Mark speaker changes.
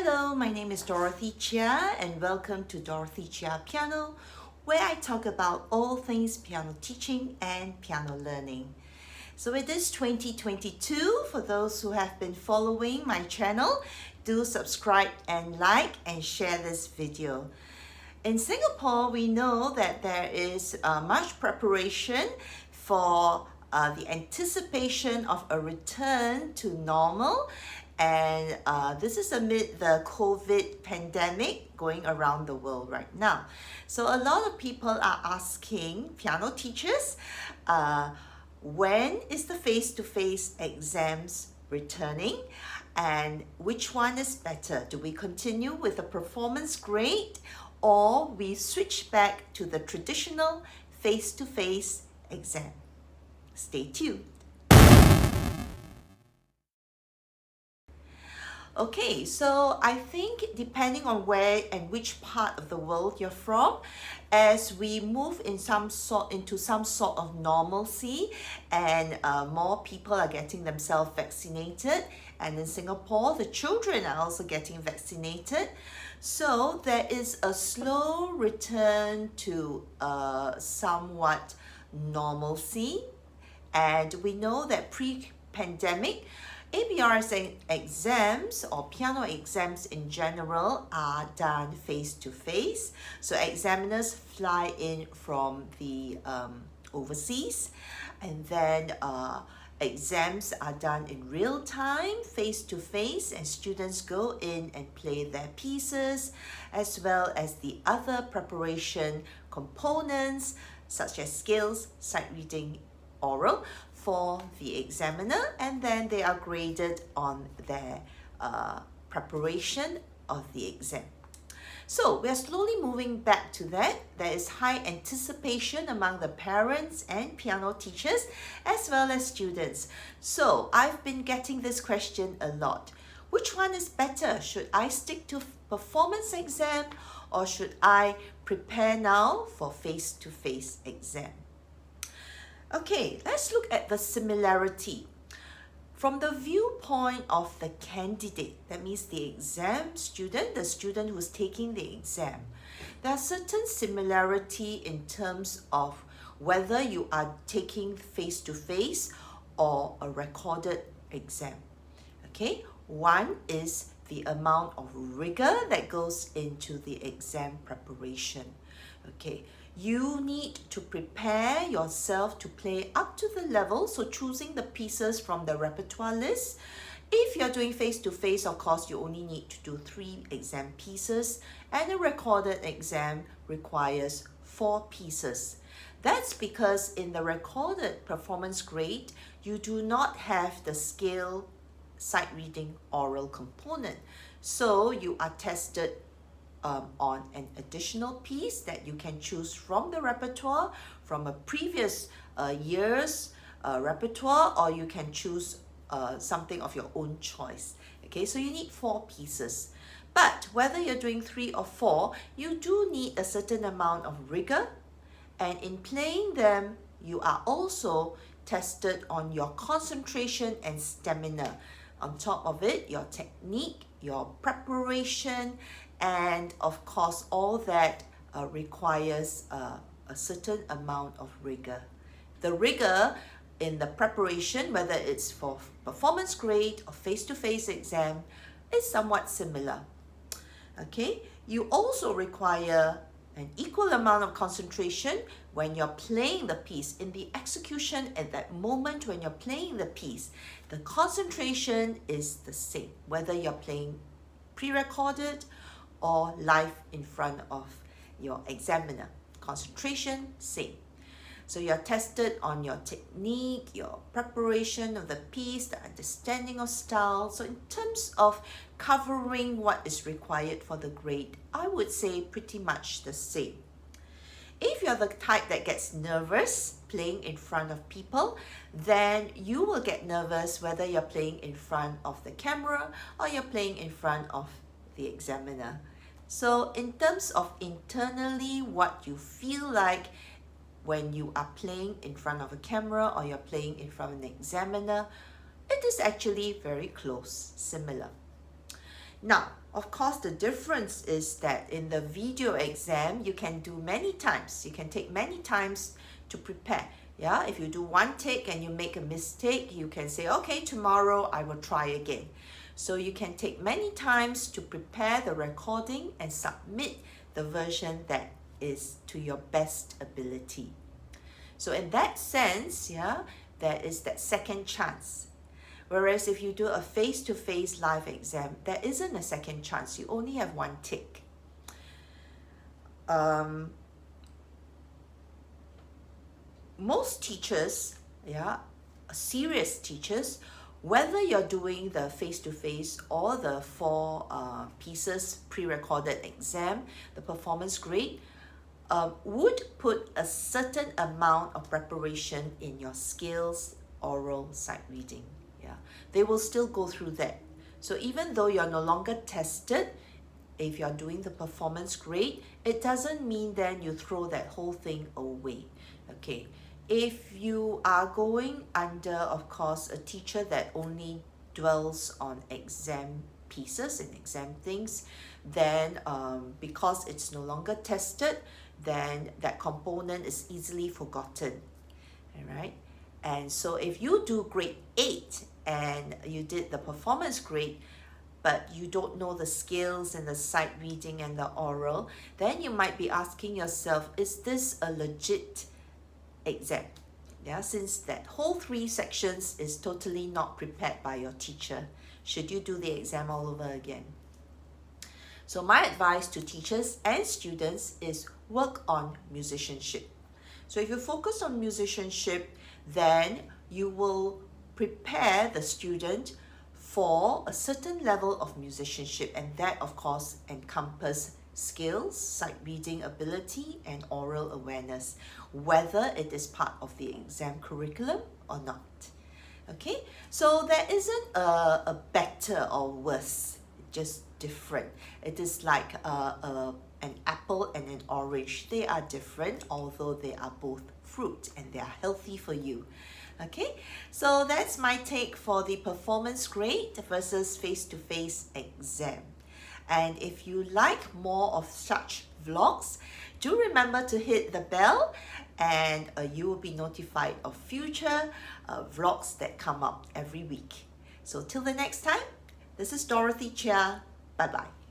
Speaker 1: Hello, my name is Dorothy Chia and welcome to Dorothy Chia Piano, where I talk about all things piano teaching and piano learning. So it is 2022. For those who have been following my channel, do subscribe and like and share this video. In Singapore, we know that there is much preparation for the anticipation of a return to normal, and this is amid the COVID pandemic going around the world right now. So a lot of people are asking piano teachers, when is the face-to-face exams returning and which one is better? Do we continue with a performance grade or we switch back to the traditional face-to-face exam? Stay tuned. Okay, so I think depending on where and which part of the world you're from, as we move into some sort of normalcy and more people are getting themselves vaccinated, and in Singapore the children are also getting vaccinated, so there is a slow return to somewhat normalcy. And we know that pre-pandemic abrsm exams or piano exams in general are done face-to-face. So examiners fly in from the overseas, and then exams are done in real time, face-to-face, and students go in and play their pieces, as well as the other preparation components such as skills, sight reading, oral for the examiner, and then they are graded on their preparation of the exam. So we are slowly moving back to that. There is high anticipation among the parents and piano teachers as well as students. So I've been getting this question a lot. Which one is better? Should I stick to performance exam or should I prepare now for face-to-face exam? Okay, let's look at the similarity. From the viewpoint of the candidate, that means the exam student, the student who's taking the exam, there are certain similarity in terms of whether you are taking face-to-face or a recorded exam. Okay, one is the amount of rigor that goes into the exam preparation. Okay, you need to prepare yourself to play up to the level, so choosing the pieces from the repertoire list. If you're doing face-to-face, of course, you only need to do 3 exam pieces, and a recorded exam requires 4 pieces. That's because in the recorded performance grade, you do not have the skill, sight reading, oral component. So you are tested on an additional piece that you can choose from the repertoire, from a previous year's repertoire, or you can choose something of your own choice. Okay, so you need 4 pieces. But whether you're doing 3 or 4, you do need a certain amount of rigor, and in playing them, you are also tested on your concentration and stamina. On top of it, your technique, your preparation, and of course all that requires a certain amount of rigor. The rigor in the preparation, whether it's for performance grade or face-to-face exam, is somewhat similar. Okay, you also require an equal amount of concentration when you're playing the piece. In the execution at that moment when you're playing the piece, the concentration is the same, whether you're playing pre-recorded or live in front of your examiner. Concentration, same. So you're tested on your technique, your preparation of the piece, the understanding of style. So in terms of covering what is required for the grade, I would say pretty much the same. If you're the type that gets nervous playing in front of people, then you will get nervous whether you're playing in front of the camera or you're playing in front of the examiner. So in terms of internally what you feel like when you are playing in front of a camera or you're playing in front of an examiner, it is actually very close, similar. Now, of course, the difference is that in the video exam, you can do many times. You can take many times to prepare. Yeah, if you do one take and you make a mistake, you can say, okay, tomorrow I will try again. So you can take many times to prepare the recording and submit the version that is to your best ability. So in that sense, yeah, there is that second chance. Whereas if you do a face-to-face live exam, there isn't a second chance. You only have one take. Most teachers, yeah, serious teachers, whether you're doing the face-to-face or the 4 pieces pre-recorded exam, the performance grade, would put a certain amount of preparation in your skills, oral, sight reading. Yeah, they will still go through that. So even though you're no longer tested, if you're doing the performance grade, it doesn't mean then you throw that whole thing away. Okay, if you are going under, of course, a teacher that only dwells on exam pieces and exam things, then because it's no longer tested, then that component is easily forgotten. All right. And so if you do grade 8 and you did the performance grade, but you don't know the skills and the sight reading and the oral, then you might be asking yourself, is this a legit exam? Yeah, since that whole 3 sections is totally not prepared by your teacher, should you do the exam all over again? So my advice to teachers and students is work on musicianship. So if you focus on musicianship, then you will prepare the student for a certain level of musicianship, and that of course encompasses skills, sight reading ability, and oral awareness, whether it is part of the exam curriculum or not. Okay, so there isn't a better or worse, just different. It is like an apple and an orange. They are different, although they are both fruit and they are healthy for you. Okay, so that's my take for the performance grade versus face-to-face exam. And if you like more of such vlogs, do remember to hit the bell, and you will be notified of future vlogs that come up every week. So till the next time, this is Dorothy Chia. Bye-bye.